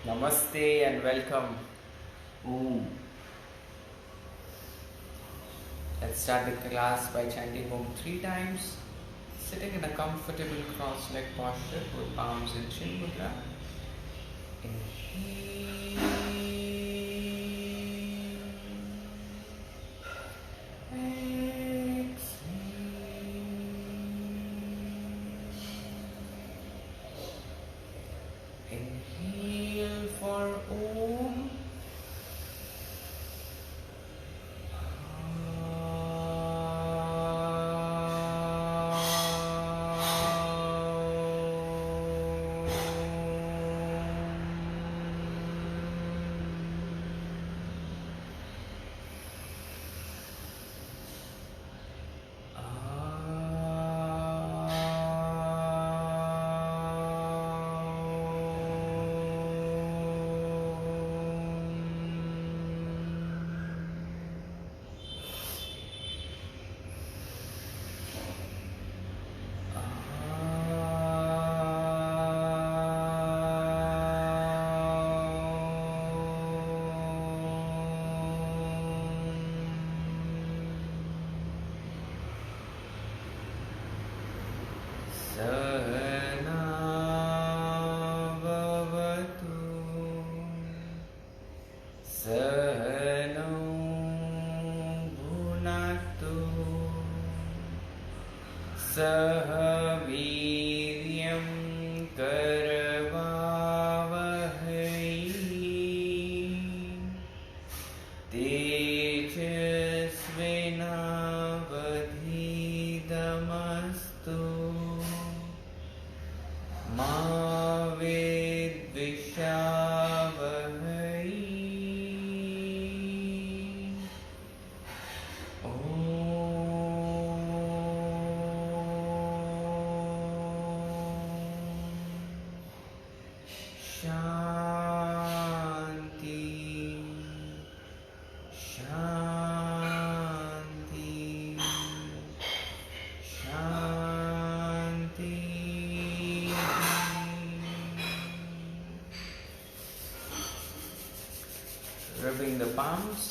Namaste and welcome. Om. Let's start the class by chanting Om three times. Sitting in a comfortable cross-leg posture with palms in Chin Mudra. Inhale. Exhale. Inhale for Om. Sahanavavatu Sahanau Bhunaktu Sahaviryam Karavavahai Tejasvinavadhidamastu Ma Vidvishavahai Shanti Shanti Shanti. Rubbing the palms.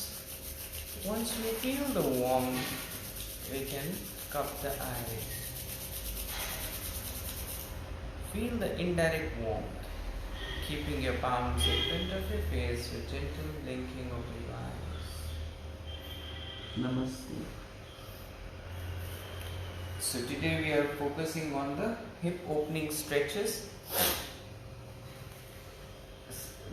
Once we feel the warmth, we can cup the eyes. Feel the indirect warmth, keeping your palms in front of your face with gentle blinking of your eyes. Namaste. So today we are focusing on the hip opening stretches.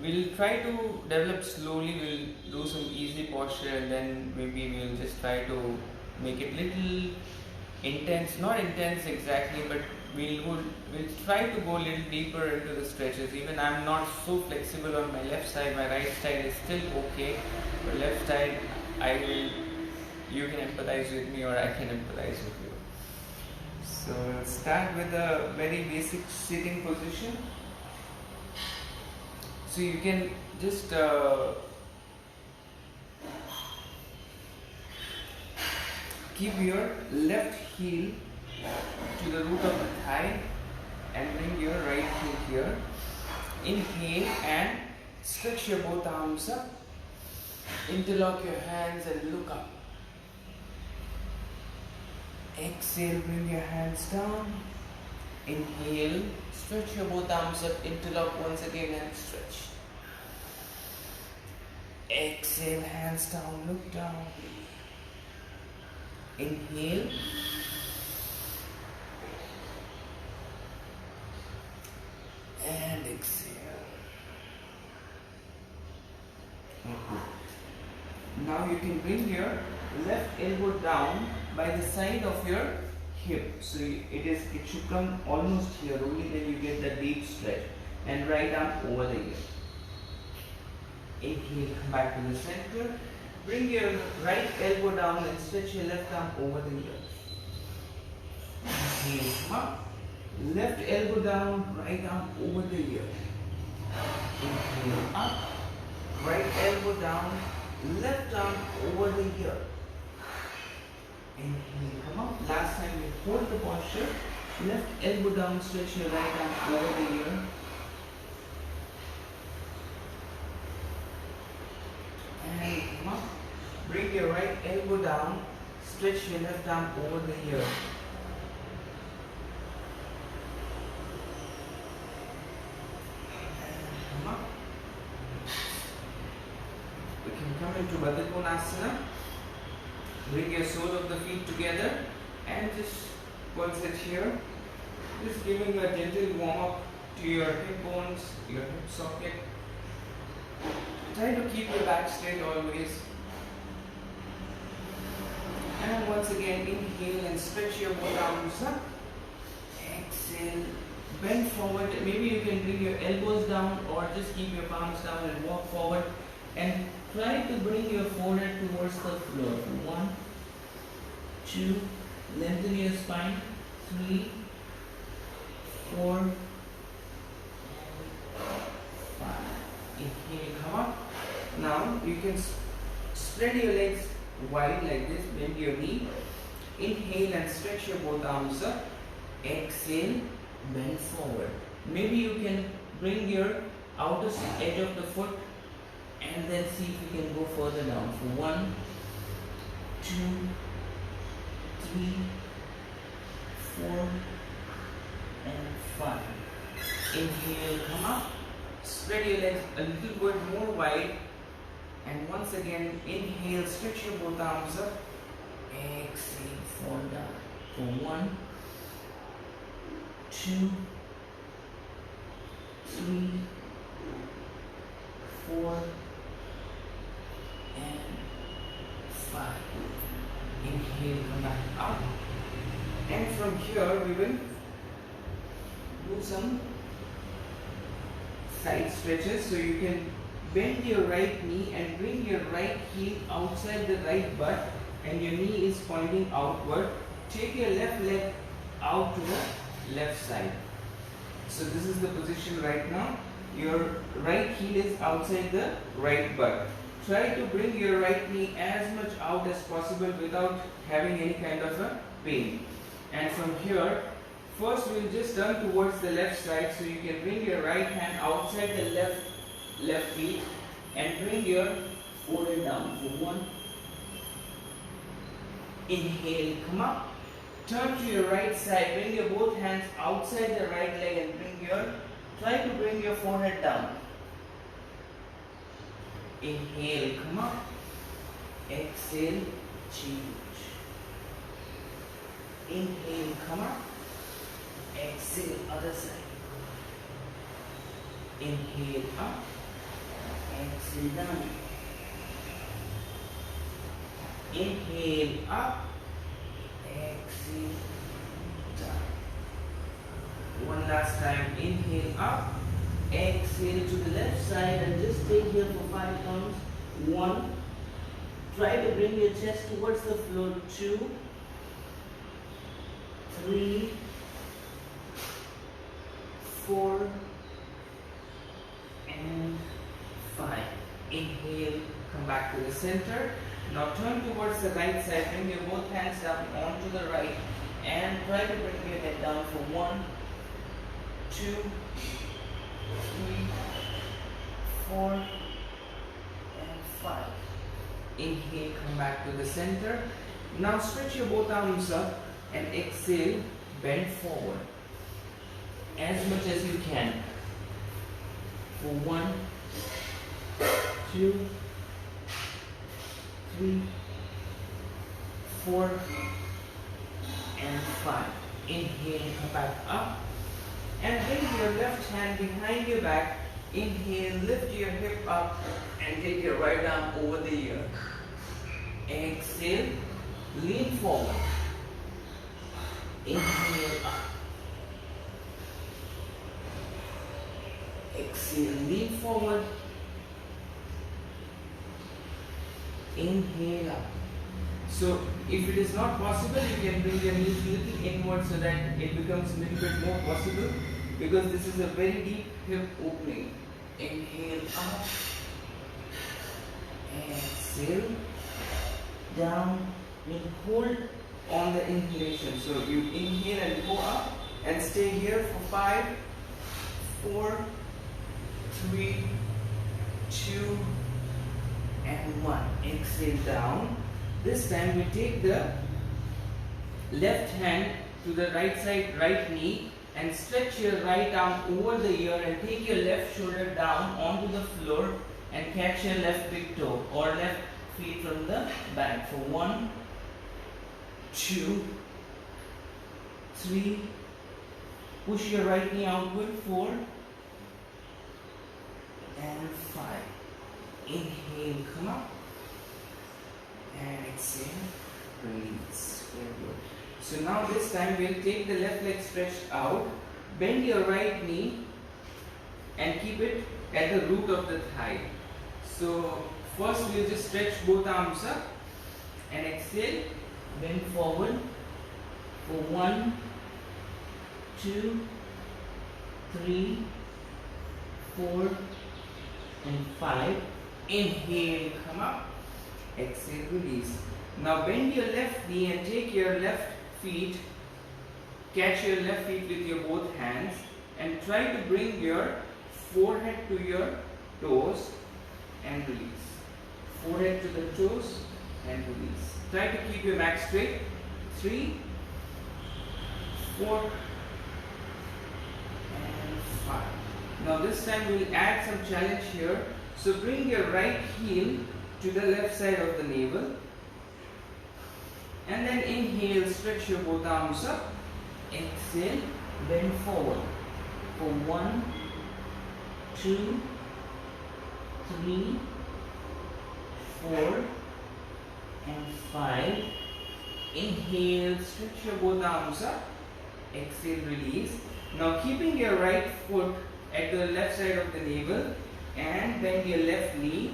We'll try to develop slowly, we'll do some easy posture and then maybe we'll just try to make it little intense, not intense exactly, but we'll try to go a little deeper into the stretches. Even I'm not so flexible on my left side, my right side is still okay, but left side you can empathize with me or I can empathize with you. So we'll start with a very basic sitting position. So you can just keep your left heel to the root of the thigh and bring your right heel here. Inhale and stretch your both arms up. Interlock your hands and look up. Exhale, bring your hands down. Inhale, stretch your both arms up, interlock once again and stretch. Exhale, hands down, look down. Inhale. And exhale. Now you can bring your left elbow down by the side of your hip. So it should come almost here, only then you get the deep stretch. And right arm over the ear. Inhale, come back to the center. Bring your right elbow down and stretch your left arm over the ear. Inhale, come up. Left elbow down, right arm over the ear. Inhale, up. Right elbow down, left arm over the ear. Inhale, come up. Last time you hold the posture. Left elbow down, stretch your right arm over the ear. elbow down, stretch your left arm over the ear. Come up. We can come into Baddha Konasana. Bring your sole of the feet together and just once it's here, just giving a gentle warm up to your hip bones, your hip socket. Try to keep your back straight always. And once again, inhale and stretch your both arms up. Exhale, bend forward. Maybe you can bring your elbows down or just keep your palms down and walk forward. And try to bring your forehead towards the floor. 1, 2, lengthen your spine. 3, 4, 5. Inhale, come up. Now you can spread your legs wide like this, bend your knee. Inhale and stretch your both arms up. Exhale, bend forward. Maybe you can bring your outer edge of the foot and then see if you can go further down. So 1, 2, 3, 4, and 5. Inhale, come up. Spread your legs a little bit more wide. And once again, inhale, stretch your both arms up. Exhale, fall down. For 1, 2, 3, 4, and 5. Inhale, come back up. And from here, we will do some side stretches. So you can bend your right knee and bring your right heel outside the right butt, and your knee is pointing outward. Take your left leg out to the left side. So this is the position right now. Your right heel is outside the right butt. Try to bring your right knee as much out as possible without having any kind of a pain. And from here, first we'll just turn towards the left side, so you can bring your right hand outside the left feet and bring your forehead down. For 1, inhale, come up. Turn to your right side, bring your both hands outside the right leg and try to bring your forehead down. Inhale, come up. Exhale, change. Inhale, come up. Exhale, other side. Inhale, up. Exhale, down. Inhale, up. Exhale, down. One last time. Inhale, up. Exhale to the left side and just stay here for 5 counts. 1. Try to bring your chest towards the floor. 2, 3, 4, and 5. Inhale, come back to the center. Now turn towards the right side, bring your both hands down onto the right and try to bring your head down for 1, 2, 3, 4, and 5. Inhale, come back to the center. Now stretch your both arms up and exhale, bend forward as much as you can. For 1, 2, 3, 4, and 5. Inhale, come back up and bring your left hand behind your back. Inhale, lift your hip up and take your right arm over the ear. Exhale, lean forward. Inhale, up. Exhale, lean forward. Inhale, up. So if it is not possible, you can bring your knees a little inward so that it becomes a little bit more possible, because this is a very deep hip opening. Inhale, up. Exhale, down. And hold on the inhalation. So you inhale and go up and stay here for 5, 4, 3, 2, and 1. Exhale down. This time we take the left hand to the right side, right knee, and stretch your right arm over the ear and take your left shoulder down onto the floor and catch your left big toe or left feet from the back. For 1, 2, 3, push your right knee outward, 4 and 5. Inhale, come up, and exhale, release. Very good. So now this time we'll take the left leg stretched out, bend your right knee and keep it at the root of the thigh. So first we'll just stretch both arms up and exhale, bend forward for 1, 2, 3, 4 and 5. Inhale, come up, exhale, release. Now bend your left knee and take your left feet, catch your left feet with your both hands and try to bring your forehead to your toes and release. Forehead to the toes and release. Try to keep your back straight. 3, 4 and 5. Now this time we will add some challenge here. So bring your right heel to the left side of the navel and then inhale, stretch your both arms up, exhale, bend forward for 1, 2, 3, 4 and 5. Inhale, stretch your both arms up, exhale, release. Now keeping your right foot at the left side of the navel and bend your left knee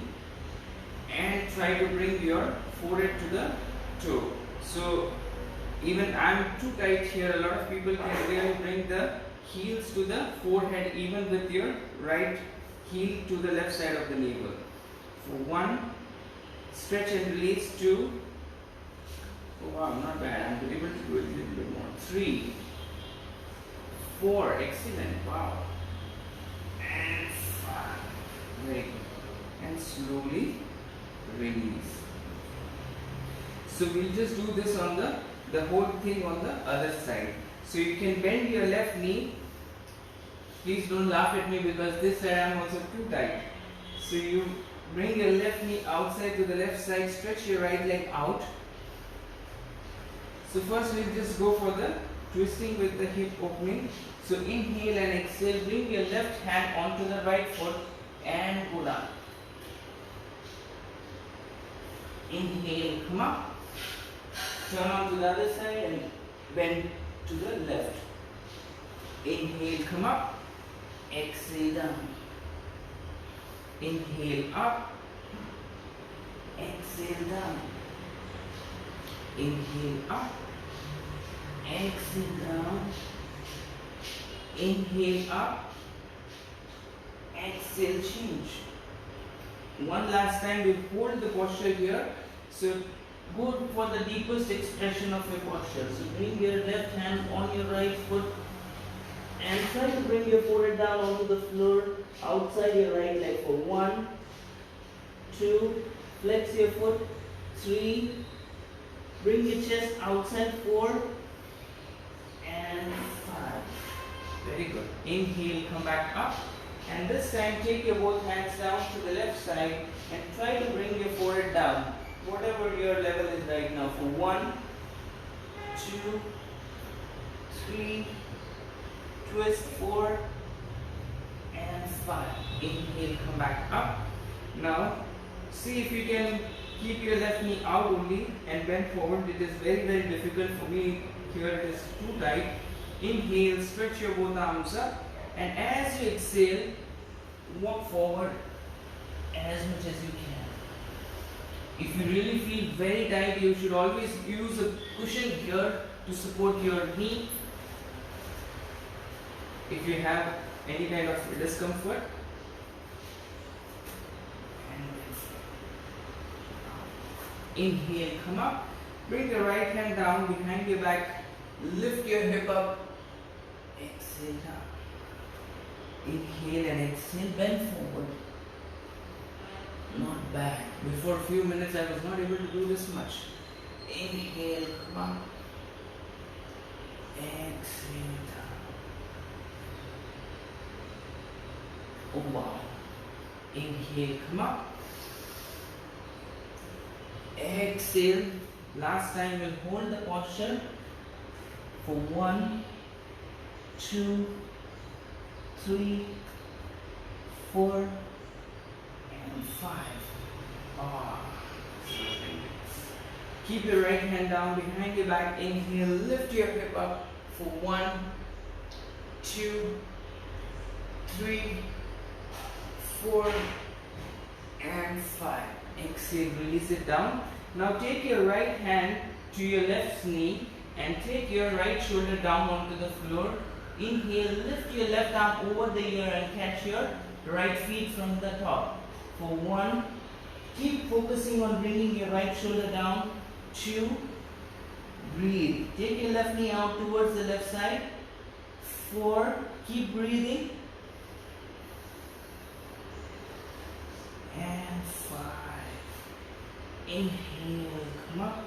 and try to bring your forehead to the toe. So even I'm too tight here, a lot of people can really bring the heels to the forehead even with your right heel to the left side of the navel. For 1, stretch and release. 2, oh wow, not bad, I'm able to do it a little bit more. 3, 4, excellent, wow. And 5, very good. And slowly release. So we'll just do this on the whole thing on the other side. So you can bend your left knee. Please don't laugh at me because this side I'm also too tight. So you bring your left knee outside to the left side, stretch your right leg out. So first we'll just go for the twisting with the hip opening. So inhale and exhale, bring your left hand onto the right foot and go down. Inhale, come up. Turn on to the other side and bend to the left. Inhale, come up. Exhale, down. Inhale, up. Exhale, down. Inhale, up. Exhale, down. Inhale, up. Exhale, change. One last time, we hold the posture here. So go for the deepest expression of your posture. So bring your left hand on your right foot and try to bring your forehead down onto the floor outside your right leg for 1, 2, flex your foot, 3, bring your chest outside, 4 and 5. Very good. Inhale, come back up. And this time take your both hands down to the left side and try to bring your forehead down, whatever your level is right now, for 1, 2, 3, twist, 4 and 5. Inhale, come back up. Now see if you can keep your left knee out only and bend forward. It is very, very difficult for me here, it is too tight. Inhale, stretch your both arms up, and as you exhale, walk forward as much as you can. If you really feel very tight, you should always use a cushion here to support your knee. If you have any kind of discomfort. Inhale, come up. Bring your right hand down behind your back. Lift your hip up. Exhale down. Inhale and exhale, bend forward. Not bad. Before a few minutes I was not able to do this much. Inhale, come up. Exhale down. Oh wow. Inhale, come up. Exhale. Last time we'll hold the posture for 1, 2, 3, 4, and 5. Ah. Keep your right hand down behind your back. Inhale, lift your hip up for 1, 2, 3, 4, and 5. Exhale, release it down. Now take your right hand to your left knee and take your right shoulder down onto the floor. Inhale, lift your left arm over the ear and catch your right feet from the top. For 1, keep focusing on bringing your right shoulder down. 2, breathe. Take your left knee out towards the left side. 4, keep breathing. And 5. Inhale, come up.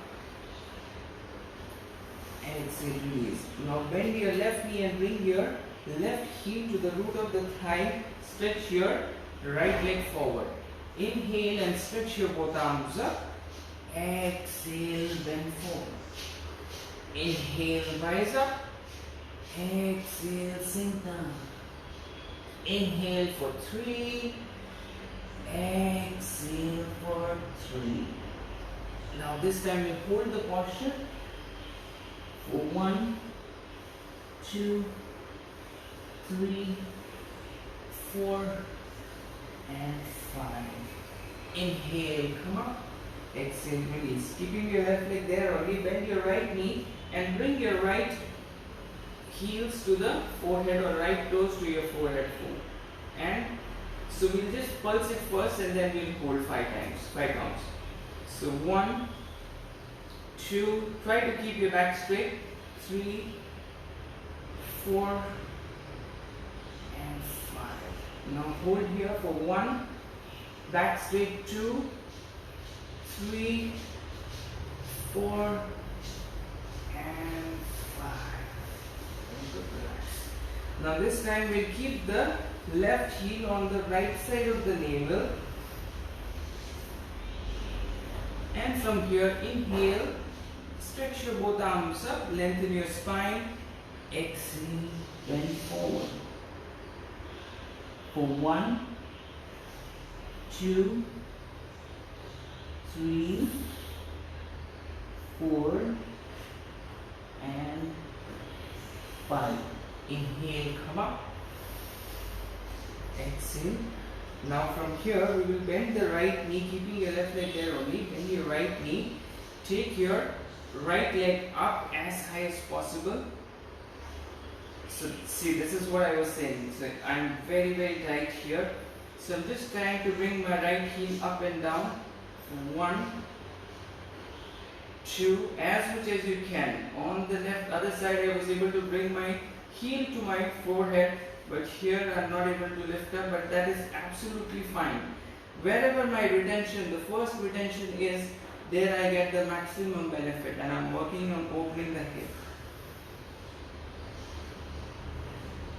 Exhale, release. Now bend your left knee and bring your left heel to the root of the thigh. Stretch your right leg forward. Inhale and stretch your both arms up. Exhale, bend forward. Inhale, rise up. Exhale, sink down. Inhale for 3. Exhale for 3. Now this time we hold the posture for 1, 2, 3, 4, and 5. Inhale, come up. Exhale, release. Keeping your left leg there only, bend your right knee and bring your right heels to the forehead or right toes to your forehead. And so we'll just pulse it first and then we'll hold 5 times, 5 counts. So 1, 2, try to keep your back straight. 3, 4, and 5. Now hold here for 1, back straight. 2, 3, 4, and 5. Now this time we'll keep the left heel on the right side of the navel. And from here, inhale, stretch your both arms up, lengthen your spine. Exhale, bend forward. For 1, 2, 3, 4, and 5. Inhale, come up. Exhale. Now from here we will bend the right knee, keeping your left leg there only. Bend your right knee. Take your right leg up as high as possible. So see, this is what I was saying. So I'm very tight here. So I'm just trying to bring my right heel up and down. 1, 2, as much as you can. On the other side I was able to bring my heel to my forehead, but here I'm not able to lift up, but that is absolutely fine. Wherever my retention, the first retention is, there I get the maximum benefit, and I'm working on opening the hip.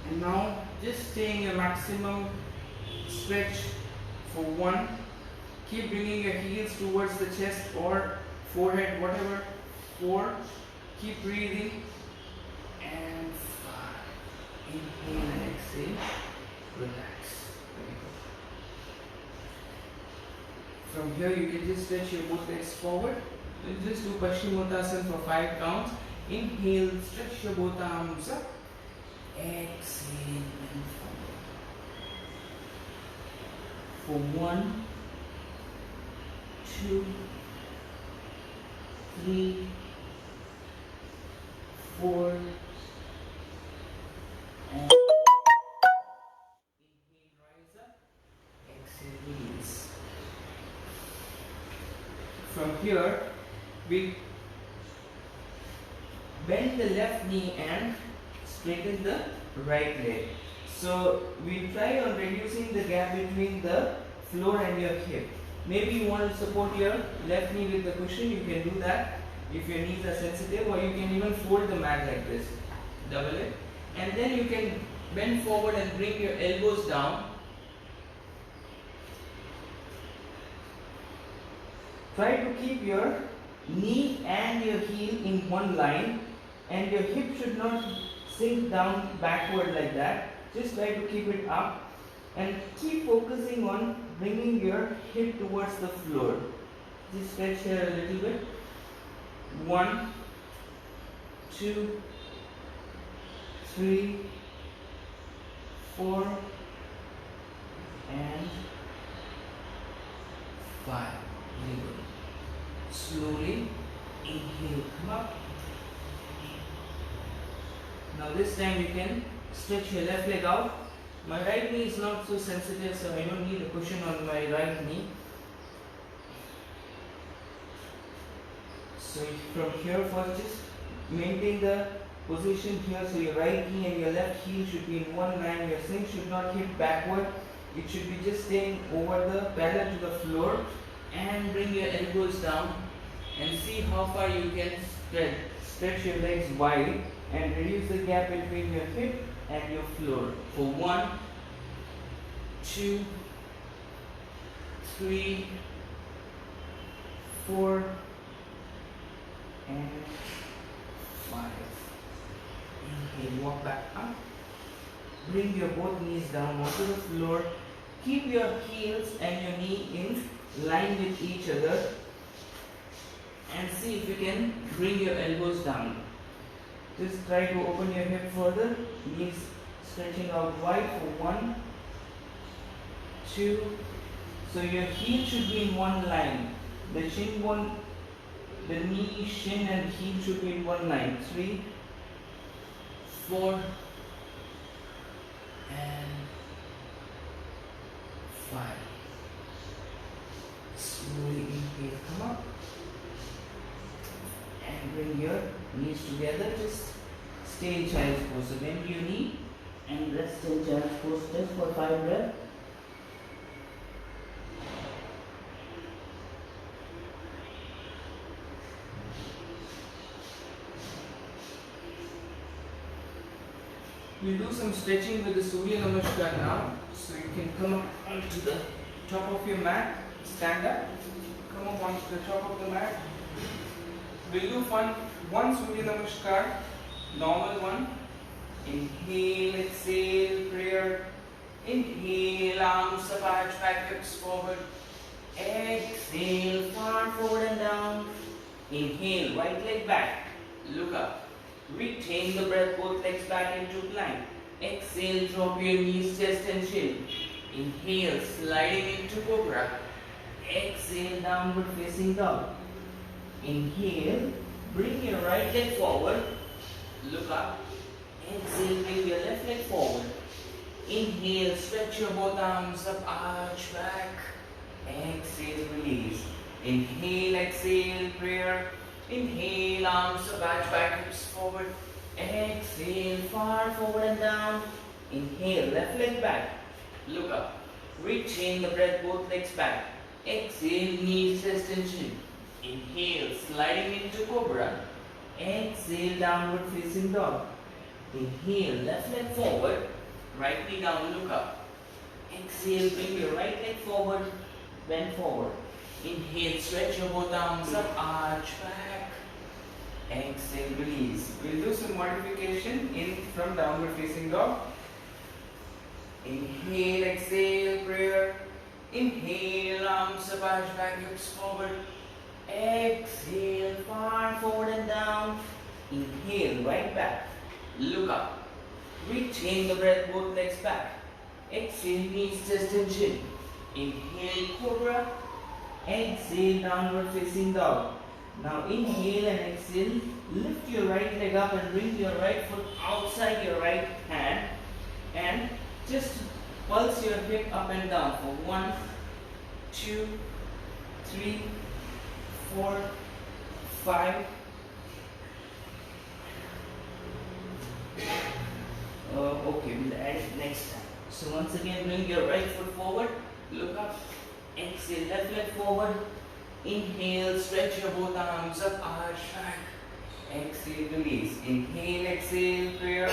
And now just staying a maximum stretch for 1. Keep bringing your heels towards the chest or forehead, whatever. 4. Keep breathing. And 5. Inhale and exhale. Relax. From here you can just stretch your both legs forward. We'll just do Paschimottanasana for 5 counts. Inhale, stretch your both arms up. Exhale and forward. For 1, 2, 3, 4, and inhale, rise up. Exhale, release. From here, we bend the left knee and straighten the right leg. So we'll try on reducing the gap between the floor and your hip. Maybe you want to support your left knee with the cushion, you can do that. if your knees are sensitive, or you can even fold the mat like this, double it, and then you can bend forward and bring your elbows down. Try to keep your knee and your heel in one line, and your hip should not sink down backward like that. Just try to keep it up and keep focusing on bringing your hip towards the floor. Just stretch here a little bit. 1, 2, 3, 4 and 5. Very good. Slowly inhale, come up. Now this time you can stretch your left leg out. My right knee is not so sensitive, so I don't need a cushion on my right knee. So from here first, just maintain the position here, so your right knee and your left heel should be in one line. Your sink should not hit backward. It should be just staying over the parallel to the floor, and bring your elbows down and see how far you can stretch your legs wide and reduce the gap between your hip and your floor. For 1, 2, 3, 4 and 5. Inhale, walk back up. Bring your both knees down onto the floor. Keep your heels and your knee in line with each other, and see if you can bring your elbows down. Just try to open your hip further, knees stretching out wide for 1, 2. So your heel should be in one line. The shin bone, the knee, shin and heel should be in one line. 3, 4 and 5. Slowly inhale, come up and bring your knees together. Just stay in child's pose. So bend your knee and rest in child's pose just for 5 breaths. We'll do some stretching with the Surya Namaskar now. So you can come up onto the top of your mat, stand up, come up onto the top of the mat. We'll do one Surya Namaskar, normal one. Inhale, exhale, prayer. Inhale, arms up, arch back, hips forward. Exhale, far forward and down. Inhale, right leg back, look up. Retain the breath, both legs back into plank. Exhale, drop your knees, chest and chin. Inhale, sliding into cobra. Exhale, downward facing dog. Inhale, bring your right leg forward, look up. Exhale, bring your left leg forward. Inhale, stretch your both arms up, arch back. Exhale, release. Inhale, exhale, prayer. Inhale, arms up, arch back, hips forward. Exhale, far forward and down. Inhale, left leg back, look up. Retain the breath, both legs back. Exhale, knees, chest and chin. Inhale, sliding into cobra. Exhale, downward facing dog. Inhale, left leg forward, right knee down, look up. Exhale, bring your right leg forward, bend forward. Inhale, stretch your both arms up, arch back. Exhale, release. We'll do some modification in from downward facing dog. Inhale, exhale, prayer. Inhale, arms up, arch back, hips forward. Exhale, far forward and down. Inhale, right back, look up. Retain the breath, both legs back. Exhale, knees, chest and chin. Inhale, cobra. Exhale, downward facing dog. Now inhale and exhale. Lift your right leg up and bring your right foot outside your right hand. And just pulse your hip up and down for 1, 2, 3, 4, 5. Okay, we'll add it next time. So once again, bring your right foot forward, look up. Exhale, left leg forward. Inhale, stretch your both arms up, arch back. Exhale, release. Inhale, exhale, prayer.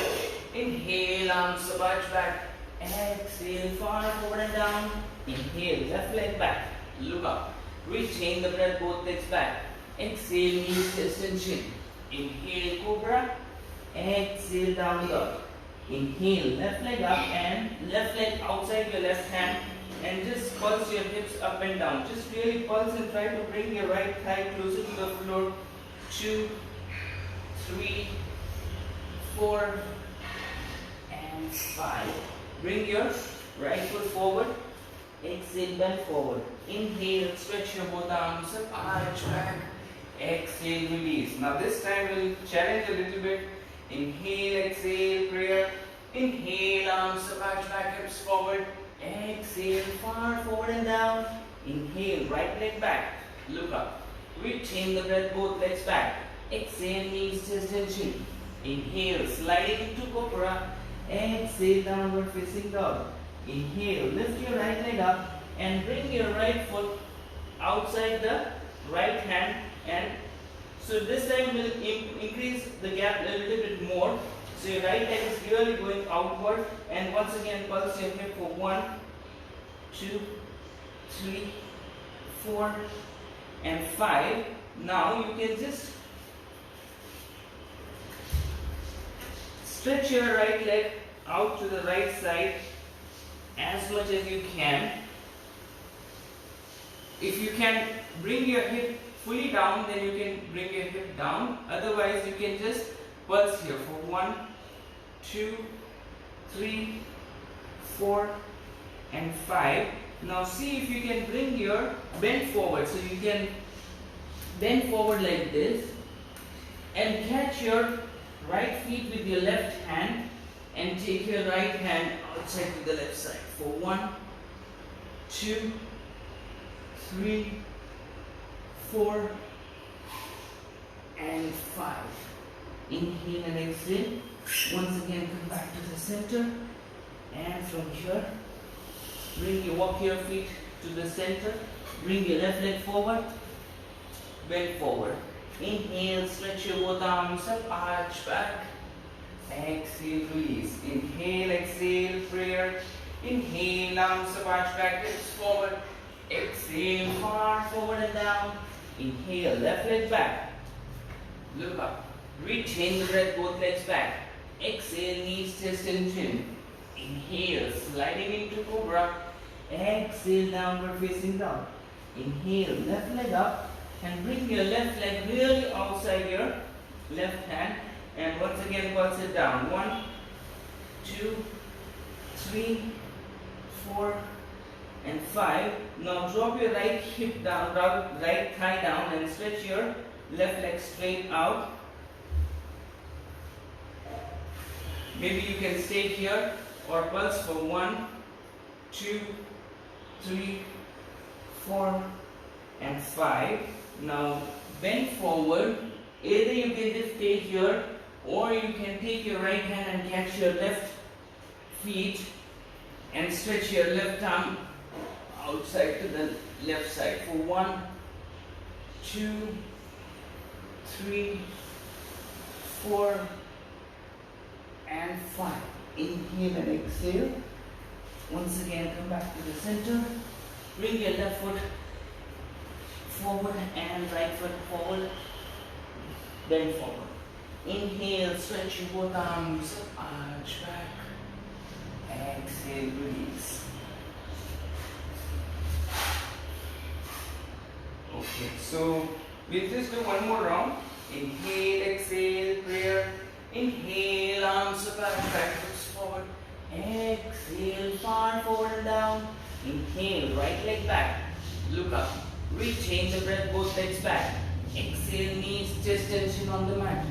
Inhale, arms up, arch back. Exhale, far forward and down. Inhale, left leg back. Look up. Retain the breath, both legs back. Exhale, knees extension. Inhale, cobra. Exhale, down dog. Inhale, left leg up and left leg outside your left hand. And just pulse your hips up and down. Just really pulse and try to bring your right thigh closer to the floor. 2, 3, 4, and 5. Bring your right foot forward. Exhale, bend forward. Inhale, stretch your both arms up, arch back. Exhale, release. Now this time we'll challenge a little bit. Inhale, exhale, prayer. Inhale, arms up, arch back, hips forward. Exhale, far forward and down. Inhale, right leg back. Look up. Retain the breath, both legs back. Exhale, knees to extension. Inhale, sliding into cobra. Exhale, downward facing dog. Inhale, lift your right leg up and bring your right foot outside the right hand. And so this time we'll increase the gap a little bit more. So your right leg is really going outward. And once again, pulse your hip for 1, 2, 3, 4, and 5. Now you can just stretch your right leg out to the right side as much as you can. If you can bring your hip fully down, then you can bring your hip down. Otherwise, you can just pulse here for 1, 2, 3, 4, and 5. Now see if you can bring your bend forward. So you can bend forward like this and catch your right feet with your left hand and take your right hand outside to the left side for 1, 2, 3, 4, and 5. Inhale and exhale. Once again, come back to the center, and from here, walk your feet to the center. Bring your left leg forward, bend forward. Inhale, stretch your both arms up, arch back. Exhale, release. Inhale, exhale, prayer. Inhale, arms up, arch back, hips forward. Exhale, far forward and down. Inhale, left leg back. Look up. Retain the breath, both legs back. Exhale, knees to extension. Inhale, sliding into cobra. Exhale, downward facing dog. Inhale, left leg up and bring your left leg really outside your left hand. And once again, pulse it down. 1, 2, 3, 4, and 5. Now drop your right hip down, right thigh down, and stretch your left leg straight out. Maybe you can stay here or pulse for 1, 2, 3, 4, and 5. Now bend forward. Either you can just stay here or you can take your right hand and catch your left feet and stretch your left arm outside to the left side for 1, 2, 3, 4, and 5. Inhale and exhale. Once again, come back to the center. Bring your left foot forward and right foot forward. Bend forward. Inhale, stretch your both arms, arch back. Exhale, release. Okay, so we'll just do one more round. Inhale, exhale, prayer. Inhale, arms up, back, hips forward. Exhale, far forward and down. Inhale, right leg back. Look up. Retain the breath, both legs back. Exhale, knees, chest tension on the mat.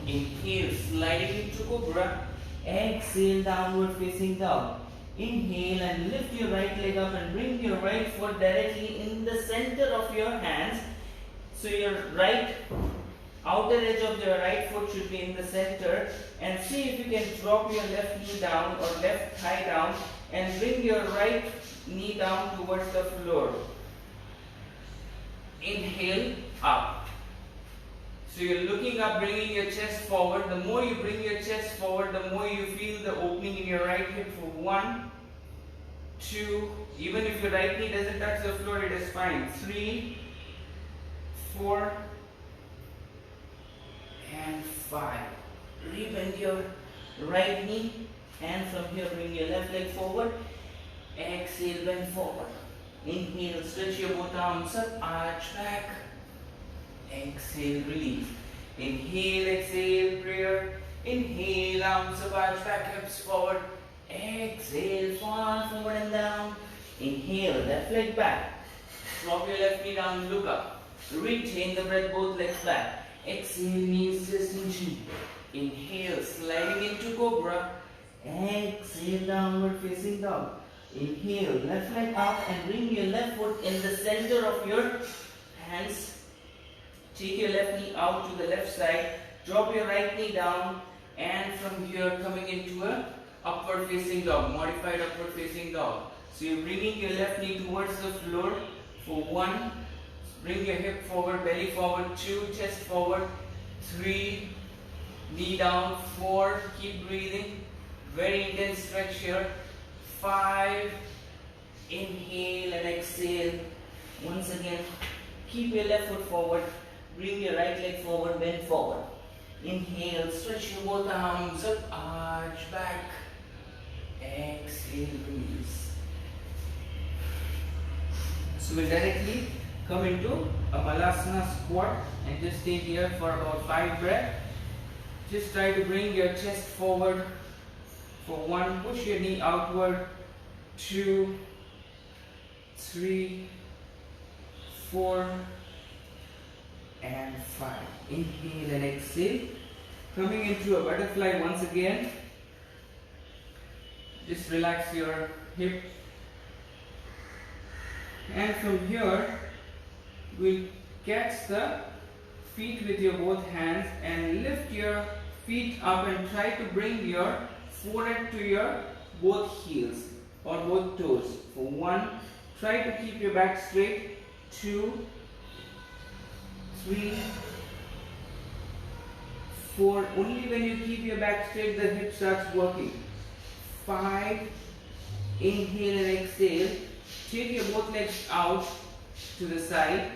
Inhale, sliding into cobra. Exhale, downward facing dog. Inhale and lift your right leg up and bring your right foot directly in the center of your hands. So your right outer edge of your right foot should be in the center. And see if you can drop your left knee down or left thigh down and bring your right knee down towards the floor. inhale, up. So you're looking up, bringing your chest forward. The more you bring your chest forward, the more you feel the opening in your right hip for 1, 2, even if your right knee doesn't touch the floor, it is fine. 3, 4, and 5. Rebend your right knee, and from here bring your left leg forward. Exhale, bend forward. Inhale, stretch your both arms up, arch back. Exhale, release. Inhale, exhale, prayer. Inhale, arms up, arch back, hips forward. Exhale, fall forward and down. Inhale, left leg back. Drop your left knee down, look up. Retain the breath, both legs back. Exhale, knees just in chin. Inhale, sliding into cobra. Exhale, downward facing dog. Inhale, left leg up and bring your left foot in the center of your hands. Take your left knee out to the left side. Drop your right knee down, and from here coming into a upward facing dog, modified upward facing dog. So you're bringing your left knee towards the floor for 1. Bring your hip forward, belly forward. 2, chest forward. 3, knee down. 4, keep breathing. Very intense stretch here. 5, inhale and exhale. Once again, keep your left foot forward. Bring your right leg forward, bend forward. Inhale, stretch your both arms up, arch back. Exhale, release. So we'll directly come into a Balasana squat and just stay here for about 5 breaths. Just try to bring your chest forward for 1, push your knee outward. 2, 3, 4, and 5. Inhale and exhale. Coming into a butterfly once again. Just relax your hip. And from here, we'll catch the feet with your both hands and lift your feet up and try to bring your forehead to your both heels or both toes. For 1, try to keep your back straight. 2, 3, 4. Only when you keep your back straight, the hip starts working. 5. Inhale and exhale. Take your both legs out to the side.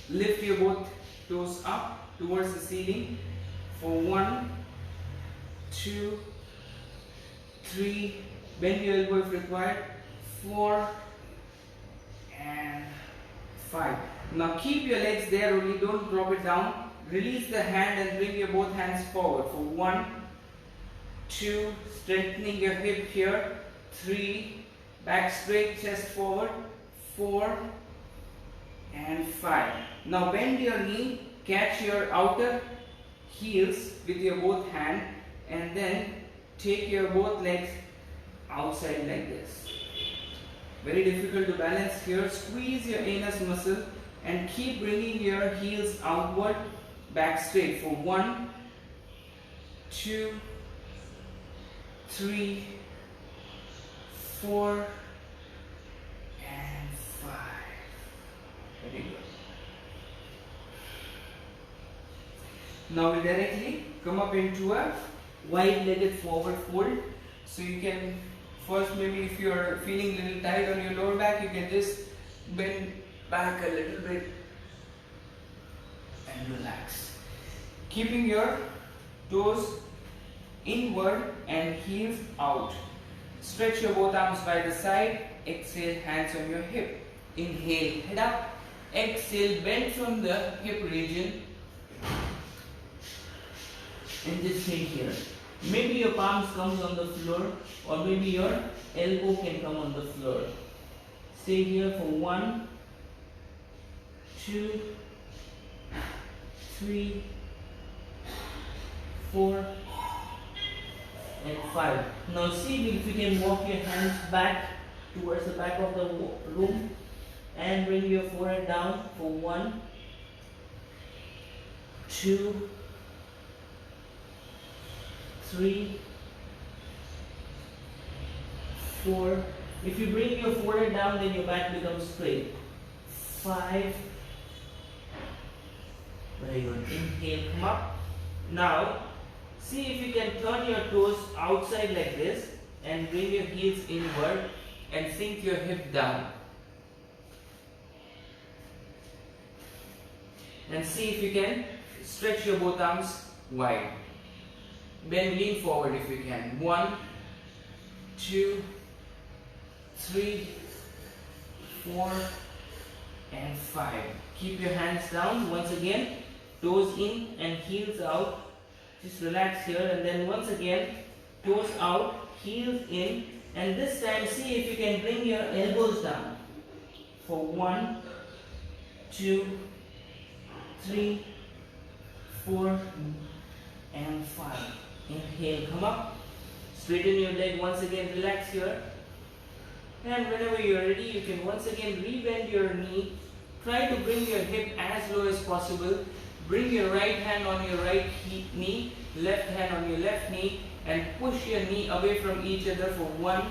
Lift your both toes up towards the ceiling. For 1, 2, 3. Bend your elbow if required. 4 and 5. Now keep your legs there only, don't drop it down. Release the hand and bring your both hands forward for 1, 2, strengthening your hip here. 3, back straight, chest forward. 4 and 5. Now bend your knee, catch your outer heels with your both hand, and then take your both legs outside like this. Very difficult to balance here. Squeeze your anus muscle and keep bringing your heels outward, back straight for 1, 2, 3, 4 and 5. Very good. Now we directly come up into a wide-legged forward fold. So you can first, maybe if you are feeling a little tight on your lower back, you can just bend back a little bit and relax. Keeping your toes inward and heels out. Stretch your both arms by the side. Exhale, hands on your hip. Inhale, head up. Exhale, bend from the hip region. And just stay here. Maybe your palms comes on the floor, or maybe your elbow can come on the floor. Stay here for 1, 2, 3, 4 and 5. Now see if you can walk your hands back towards the back of the room and bring your forehead down for 1, 2, 3, 4. If you bring your forehead down, then your back becomes straight. 5. Very good. Inhale, come up. Now, see if you can turn your toes outside like this and bring your heels inward and sink your hip down. And see if you can stretch your both arms wide. Then lean forward if you can. 1, 2, 3, 4, and 5. Keep your hands down. Once again, toes in and heels out. Just relax here, and then once again, toes out, heels in, and this time see if you can bring your elbows down. For 1, 2, 3, 4, and 5. Inhale, come up. Straighten your leg once again, relax here. And whenever you are ready, you can once again rebend your knee. Try to bring your hip as low as possible. Bring your right hand on your right knee, left hand on your left knee, and push your knee away from each other for 1,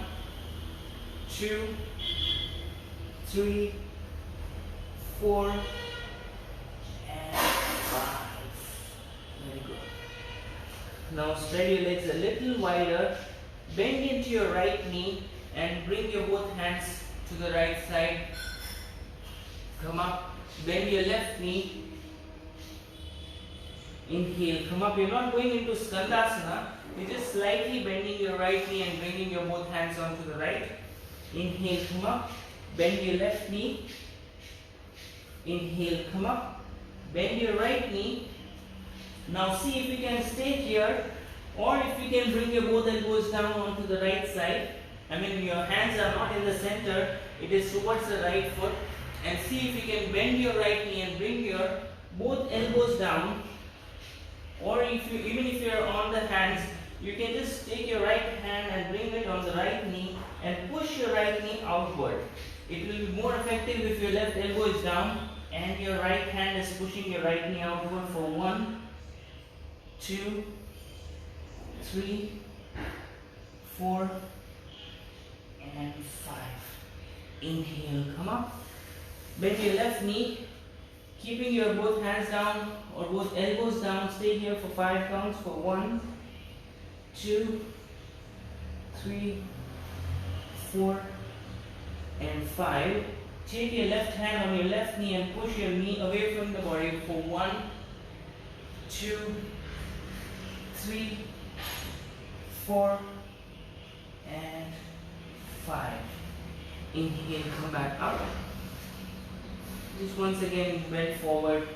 2, 3, 4, and 5. Very good. Now spread your legs a little wider. Bend into your right knee and bring your both hands to the right side. Come up. Bend your left knee. Inhale, come up. You're not going into Skandasana. You're just slightly bending your right knee and bringing your both hands onto the right. Inhale, come up. Bend your left knee. Inhale, come up. Bend your right knee. Now see if you can stay here, or if you can bring your both elbows down onto the right side. I mean, your hands are not in the center, it is towards the right foot. And see if you can bend your right knee and bring your both elbows down. Or even if you are on the hands, you can just take your right hand and bring it on the right knee and push your right knee outward. It will be more effective if your left elbow is down and your right hand is pushing your right knee outward for 1, 2, 3, 4, and 5. Inhale, come up. Bend your left knee, keeping your both hands down or both elbows down. Stay here for 5 counts for 1, 2, 3, 4, and 5. Take your left hand on your left knee and push your knee away from the body for 1, 2, 3, 4, and 5. Inhale, come back up. Just once again bend forward,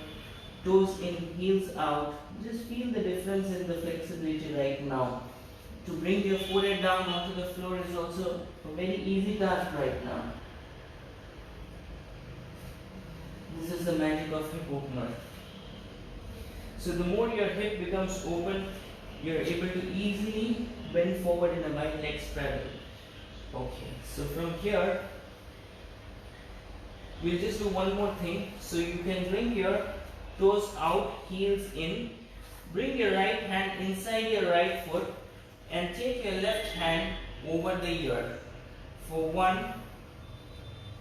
toes in, heels out. Just feel the difference in the flexibility right now. To bring your forehead down onto the floor is also a very easy task right now. This is the magic of hip opener. So the more your hip becomes open, you're able to easily bend forward in a wide leg straddle. Okay, so from here, we'll just do one more thing. So you can bring your toes out, heels in. Bring your right hand inside your right foot and take your left hand over the ear. For 1,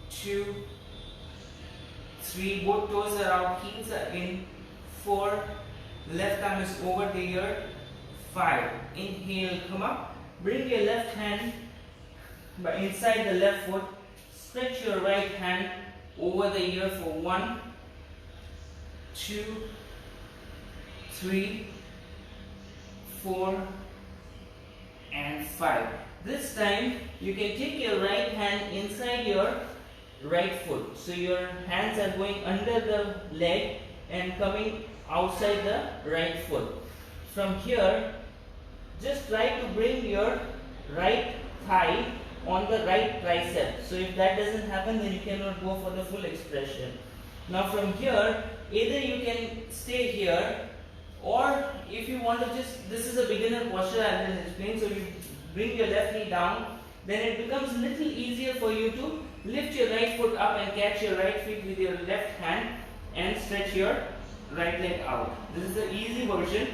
2, 3, both toes are out, heels are in. 4, left arm is over the ear. 5, inhale, come up. Bring your left hand inside the left foot. Stretch your right hand over the ear for 1, 2, 3, 4, and 5. This time you can take your right hand inside your right foot. So your hands are going under the leg and coming outside the right foot. From here, just try to bring your right thigh on the right tricep. So if that doesn't happen, then you cannot go for the full expression. Now from here, either you can stay here, or if you want to just, this is a beginner posture I will explain. So you bring your left knee down, then it becomes a little easier for you to lift your right foot up and catch your right feet with your left hand and stretch your right leg out. This is the easy version.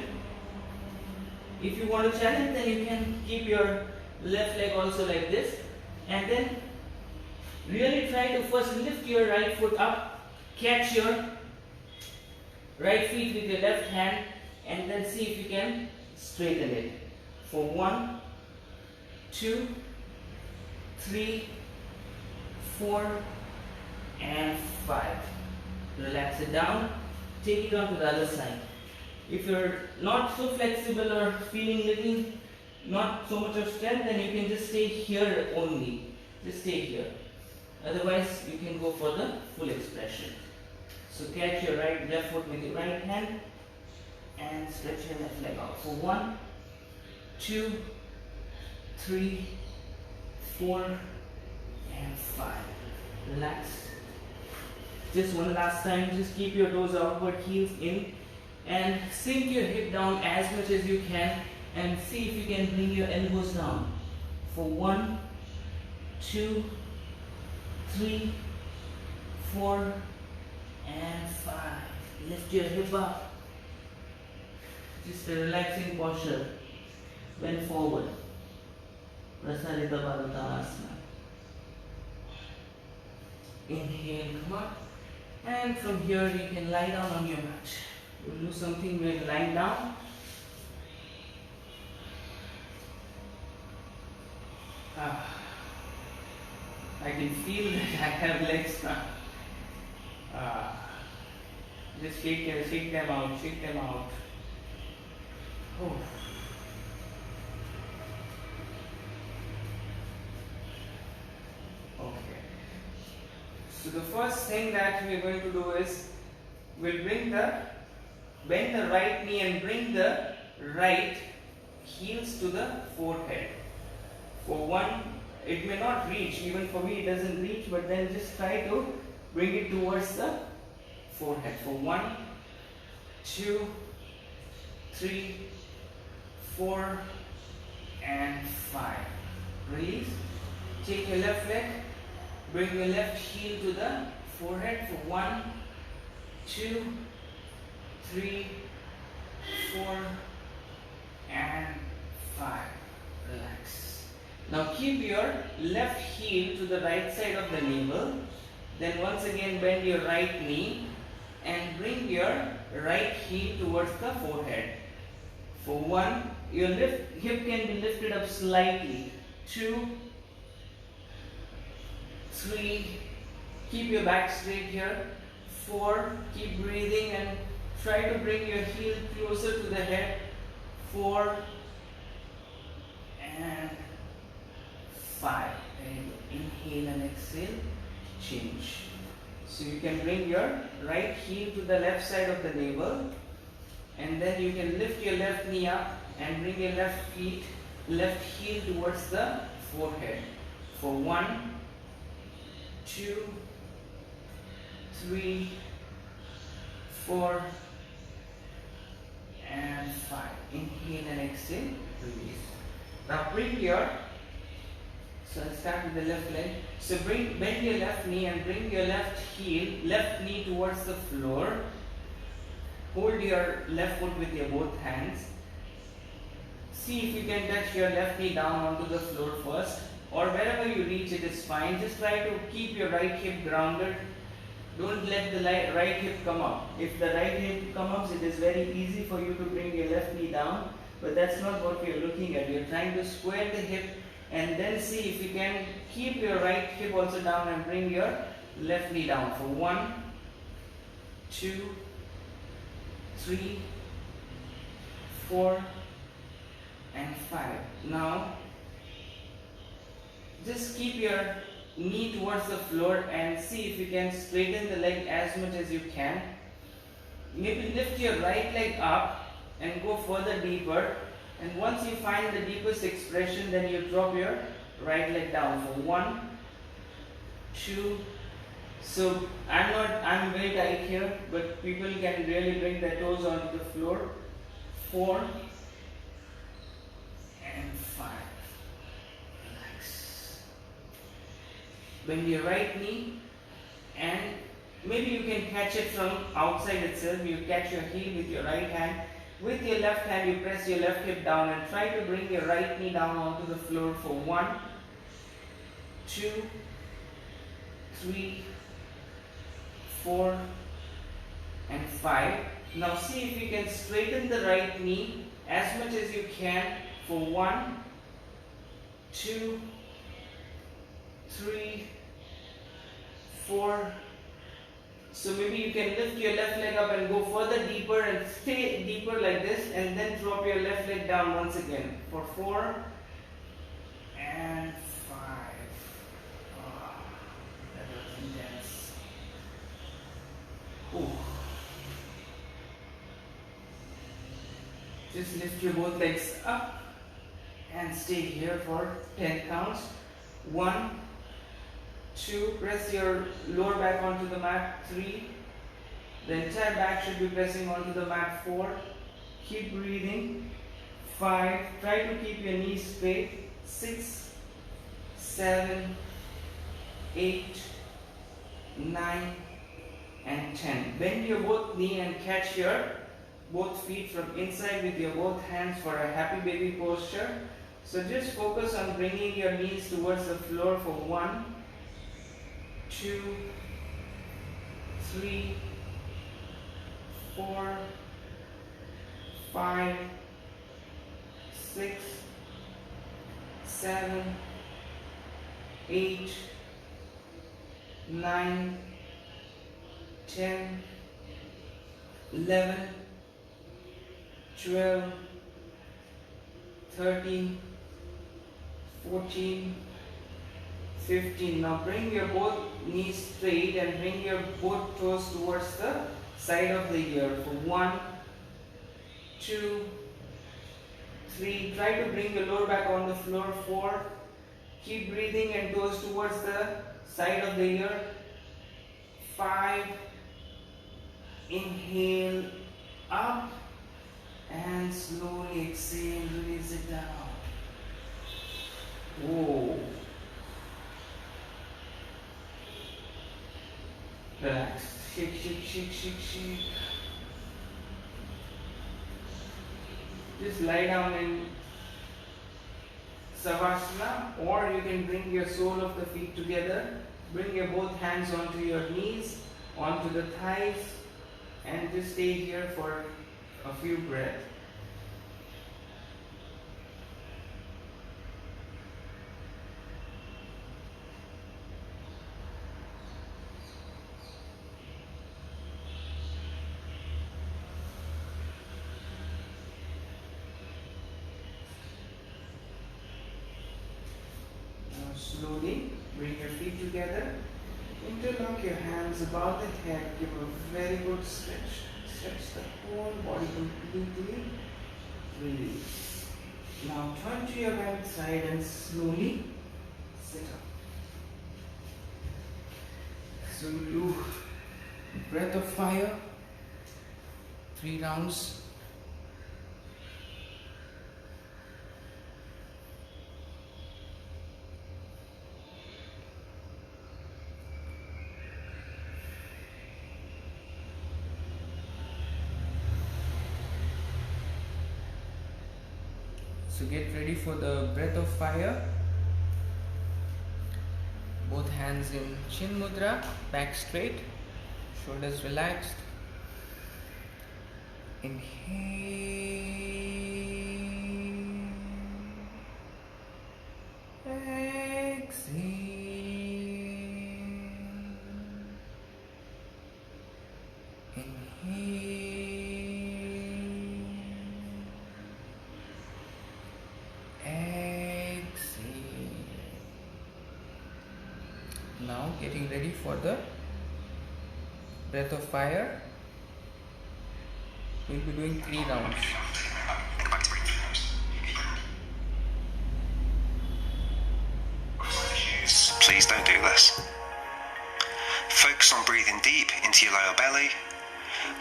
If you want to challenge, then you can keep your left leg also like this, and then really try to first lift your right foot up Catch your right feet with your left hand and then see if you can straighten it. For 1, 2, 3, 4 and 5. Relax it down. Take it on to the other side. If you're not so flexible or feeling little not so much of strength, then you can just stay here only. Just stay here. Otherwise, you can go for the full expression. So catch your left foot with your right hand and stretch your left leg out. For 1, 2, 3, 4 and 5. Relax. Just one last time, just keep your toes outward, heels in, and sink your hip down as much as you can and see if you can bring your elbows down. For 1, 2, 3, 4 and 5. Lift your hip up. Just a relaxing posture. Bend forward. Prasarita Bharutanasana. Inhale, come up. And from here you can lie down on your mat. We'll do something where you lie down. I can feel that I have legs now. Just shake them out, shake them out. Oh. Okay. So the first thing that we're going to do is we'll bend the right knee and bring the right heels to the forehead. For 1, it may not reach, even for me it doesn't reach, but then just try to bring it towards the forehead. For 1, 2, 3, 4 and 5. Release. Take your left leg, bring your left heel to the forehead for 1, 2, 3, 4 and 5. Relax. Now keep your left heel to the right side of the navel. Then once again bend your right knee and bring your right heel towards the forehead. For 1, your hip can be lifted up slightly. 2, 3, keep your back straight here. 4, keep breathing and try to bring your heel closer to the head. 4 and 5. Inhale and exhale. Change. So you can bring your right heel to the left side of the navel, and then you can lift your left knee up and bring your left heel towards the forehead. For 1, 2, 3, 4 and 5. Inhale and exhale. Release. Now bring your So I'll start with the left leg. So bend your left knee and bring your left knee towards the floor. Hold your left foot with your both hands. See if you can touch your left knee down onto the floor first, or wherever you reach it is fine. Just try to keep your right hip grounded. Don't let the right hip come up. If the right hip comes up, it is very easy for you to bring your left knee down, but that's not what we are looking at. We are trying to square the hip and then see if you can keep your right hip also down and bring your left knee down. For 1, 2, 3, 4 and 5. Now just keep your knee towards the floor and see if you can straighten the leg as much as you can. Maybe lift your right leg up and go further deeper. And once you find the deepest expression, then you drop your right leg down. For 1, 2. So I'm very tight here, but people can really bring their toes onto the floor. 4 and 5. Relax. Bend your right knee and maybe you can catch it from outside itself. You catch your heel with your right hand. With your left hand, you press your left hip down and try to bring your right knee down onto the floor for 1, 2, 3, 4 and 5. Now see if you can straighten the right knee as much as you can for 1, 2, 3, 4. So maybe you can lift your left leg up and go further deeper and stay deeper like this, and then drop your left leg down once again for 4 and 5. Oh, that was intense. Ooh. Just lift your both legs up and stay here for 10 counts. 1, 2, press your lower back onto the mat. 3, the entire back should be pressing onto the mat. 4, keep breathing. 5, try to keep your knees straight. 6, 7, 8, 9 and 10. Bend your both knee and catch your both feet from inside with your both hands for a happy baby posture. So just focus on bringing your knees towards the floor for 1, 2, 3, 4, 5, 6, 7, 8, 9, 10, 11, 12, 13, 14, 15. Now bring your both knees straight and bring your both toes towards the side of the ear for 1, 2, 3. Try to bring your lower back on the floor. 4. Keep breathing and toes towards the side of the ear. 5. Inhale up and slowly exhale, release it down. Whoa. Relax. Shake, shake, shake, shake, shake. Just lie down in Savasana, or you can bring your sole of the feet together. Bring your both hands onto your knees, onto the thighs, and just stay here for a few breaths. Now slowly bring your feet together. Interlock your hands above the head. Give a very good stretch. Stretch the whole body completely. Release. Now turn to your right side and slowly sit up. So do breath of fire. 3 rounds. So get ready for the breath of fire. Both hands in chin mudra, back straight, shoulders relaxed. Inhale. Exhale. Inhale. Now getting ready for the breath of fire. We'll be doing 3 rounds. Please don't do this. Focus on breathing deep into your lower belly.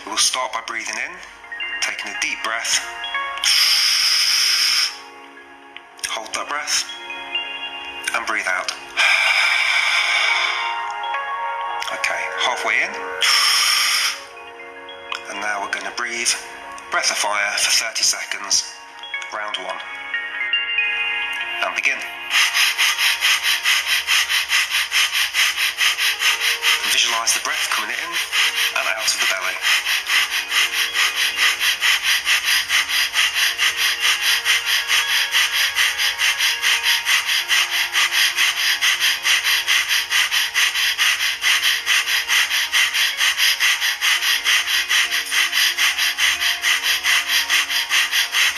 We will start by breathing in, taking a deep breath. Hold that breath and breathe out. Okay, halfway in. And now we're going to breathe breath of fire for 30 seconds, round 1. And begin. visualize the breath coming in and out of the belly.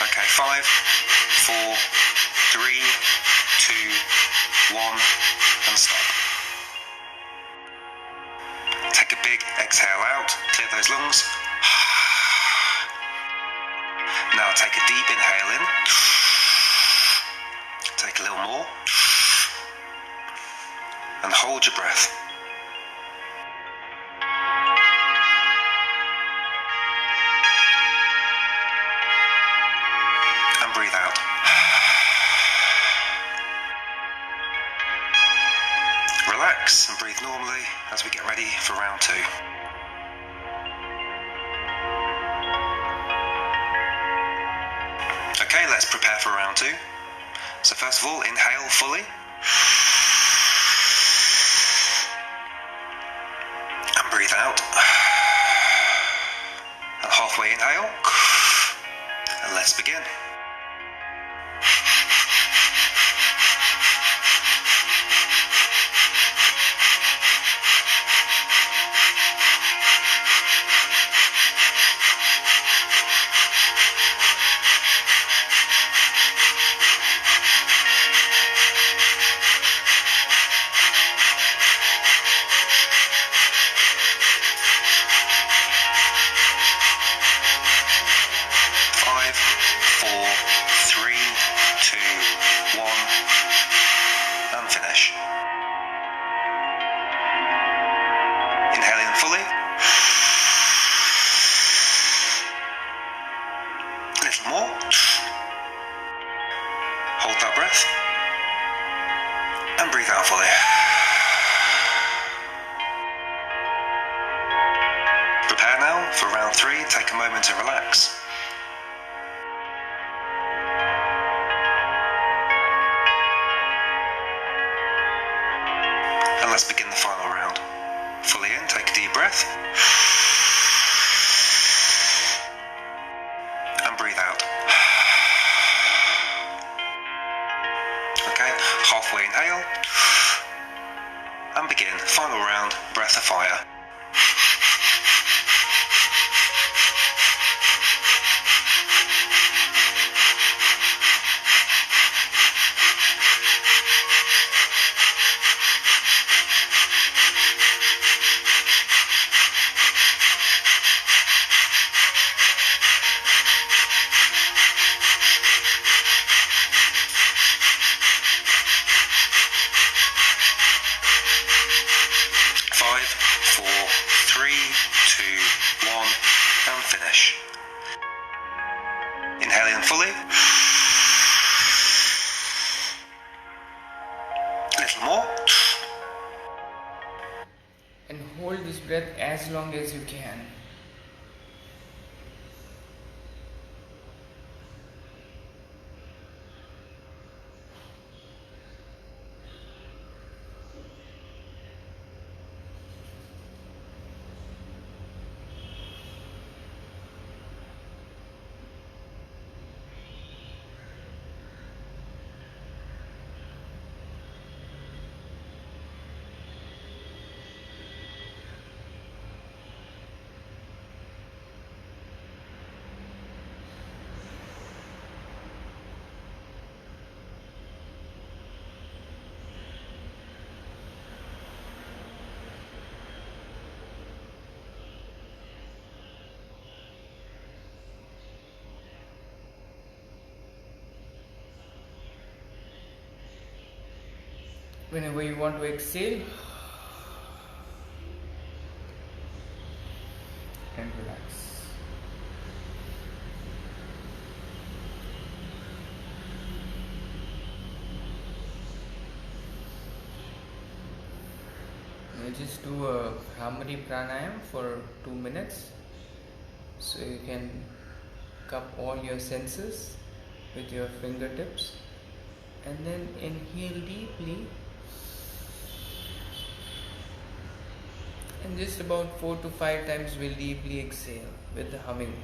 Okay, 5, 4, 3, 2, 1, and stop. Take a big exhale out, clear those lungs. Now take a deep inhale in. Take a little more. And hold your breath. And breathe out. Relax and breathe normally as we get ready for round 2. Okay, let's prepare for round 2. So first of all, inhale fully. And breathe out. And halfway inhale. And let's begin. And breathe out fully. Prepare now for round 3. Take a moment to relax. And let's begin the final round. Fully in, take a deep breath. And breathe out. Okay, halfway inhale. And begin. Final round, breath of fire. Finish. Inhale in fully. A little more. And hold this breath as long as you can. Whenever you want to exhale, and relax. Now just do a Bhramari Pranayam for 2 minutes, so you can cup all your senses with your fingertips, and then inhale deeply and just about 4 to 5 times we'll deeply exhale with the humming.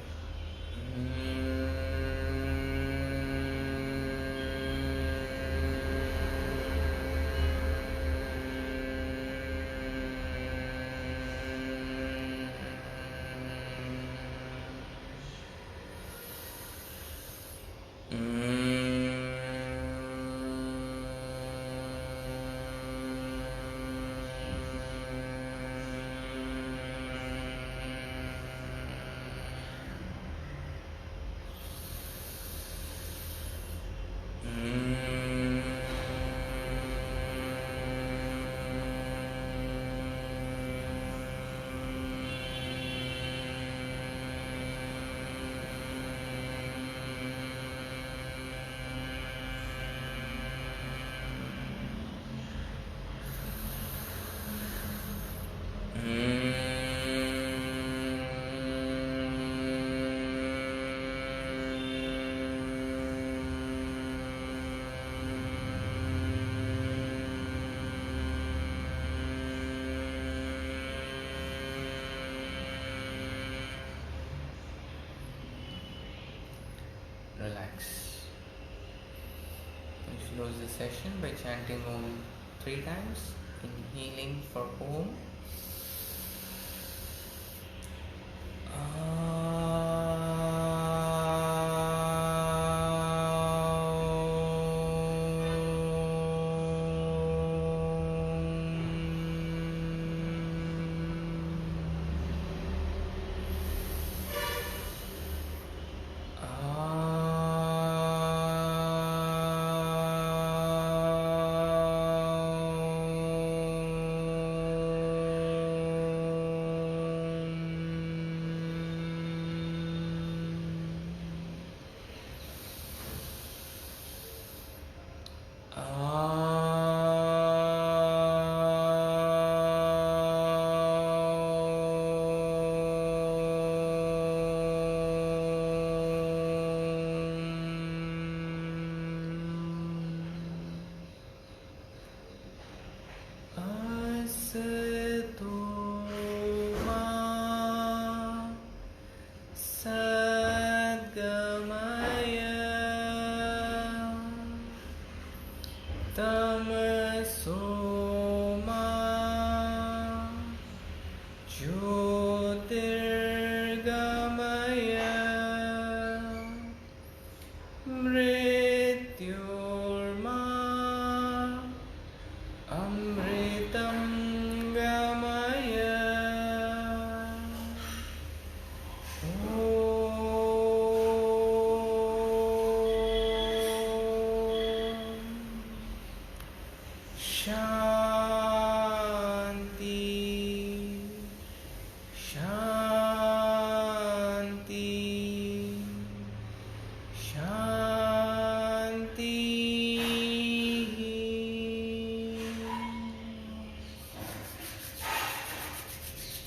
Relax. Let's close the session by chanting Om 3 times. Inhaling for Om.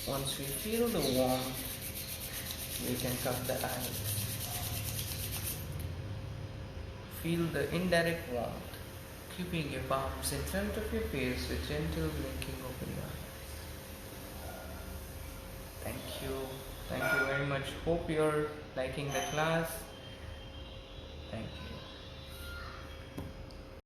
Once we feel the warmth, we can cup the eyes. Feel the indirect warmth, keeping your palms in front of your face with gentle blinking open your eyes. Thank you. Thank you very much. Hope you're liking the class. Thank you.